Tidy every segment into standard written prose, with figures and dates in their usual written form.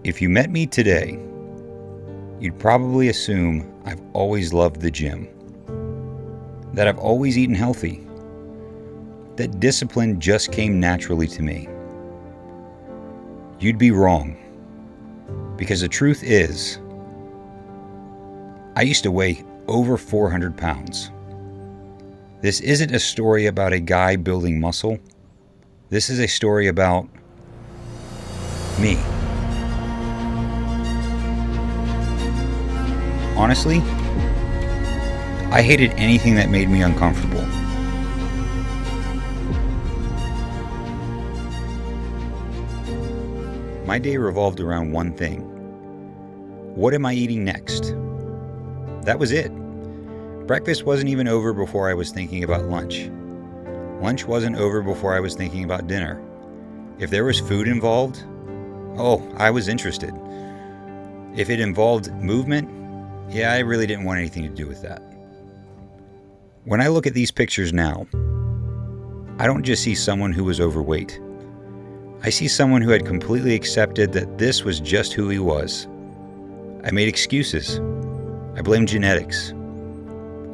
If you met me today, you'd probably assume I've always loved the gym, that I've always eaten healthy, that discipline just came naturally to me. You'd be wrong, because the truth is, I used to weigh over 400 pounds. This isn't a story about a guy building muscle. This is a story about me. Honestly, I hated anything that made me uncomfortable. My day revolved around one thing. What am I eating next? That was it. Breakfast wasn't even over before I was thinking about lunch. Lunch wasn't over before I was thinking about dinner. If there was food involved, I was interested. If it involved movement, I really didn't want anything to do with that. When I look at these pictures now, I don't just see someone who was overweight. I see someone who had completely accepted that this was just who he was. I made excuses. I blamed genetics.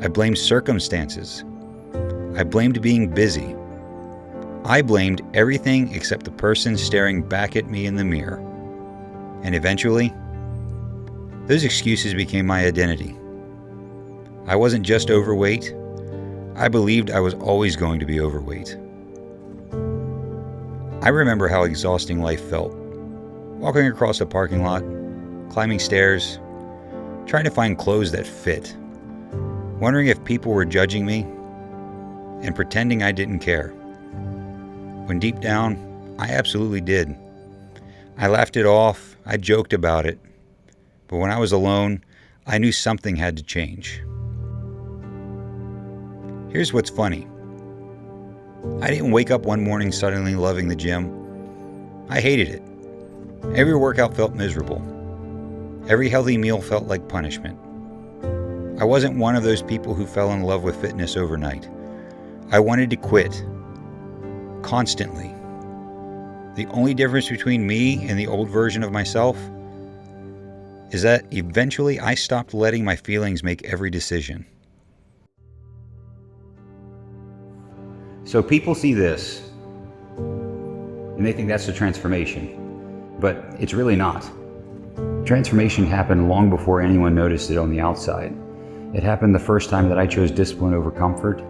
I blamed circumstances. I blamed being busy. I blamed everything except the person staring back at me in the mirror. And eventually, those excuses became my identity. I wasn't just overweight. I believed I was always going to be overweight. I remember how exhausting life felt. Walking across a parking lot, climbing stairs, trying to find clothes that fit, wondering if people were judging me, and pretending I didn't care. When deep down, I absolutely did. I laughed it off, I joked about it, but when I was alone, I knew something had to change. Here's what's funny. I didn't wake up one morning suddenly loving the gym. I hated it. Every workout felt miserable. Every healthy meal felt like punishment. I wasn't one of those people who fell in love with fitness overnight. I wanted to quit. Constantly. The only difference between me and the old version of myself is that eventually I stopped letting my feelings make every decision. So people see this and they think that's the transformation, but it's really not. Transformation happened long before anyone noticed it on the outside. It happened the first time that I chose discipline over comfort,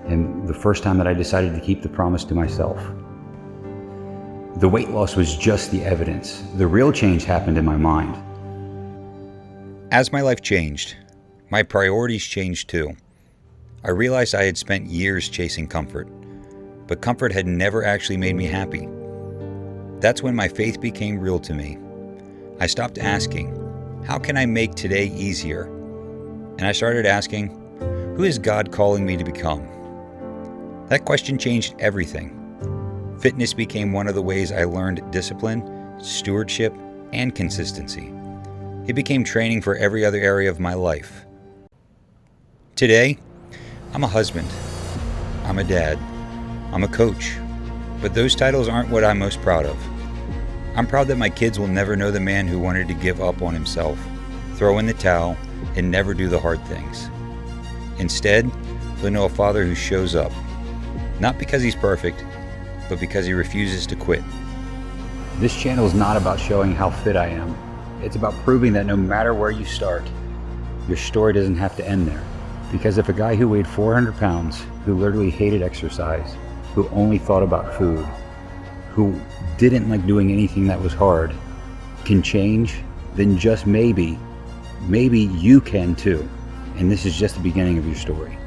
and the first time that I decided to keep the promise to myself. The weight loss was just the evidence. The real change happened in my mind. As my life changed, my priorities changed too. I realized I had spent years chasing comfort, but comfort had never actually made me happy. That's when my faith became real to me. I stopped asking, how can I make today easier? And I started asking, who is God calling me to become? That question changed everything. Fitness became one of the ways I learned discipline, stewardship, and consistency. It became training for every other area of my life. Today, I'm a husband. I'm a dad. I'm a coach. But those titles aren't what I'm most proud of. I'm proud that my kids will never know the man who wanted to give up on himself, throw in the towel, and never do the hard things. Instead, they'll know a father who shows up, not because he's perfect, but because he refuses to quit. This channel is not about showing how fit I am. It's about proving that no matter where you start, your story doesn't have to end there. Because if a guy who weighed 400 pounds, who literally hated exercise, who only thought about food, who didn't like doing anything that was hard, can change, then just maybe you can too. And this is just the beginning of your story.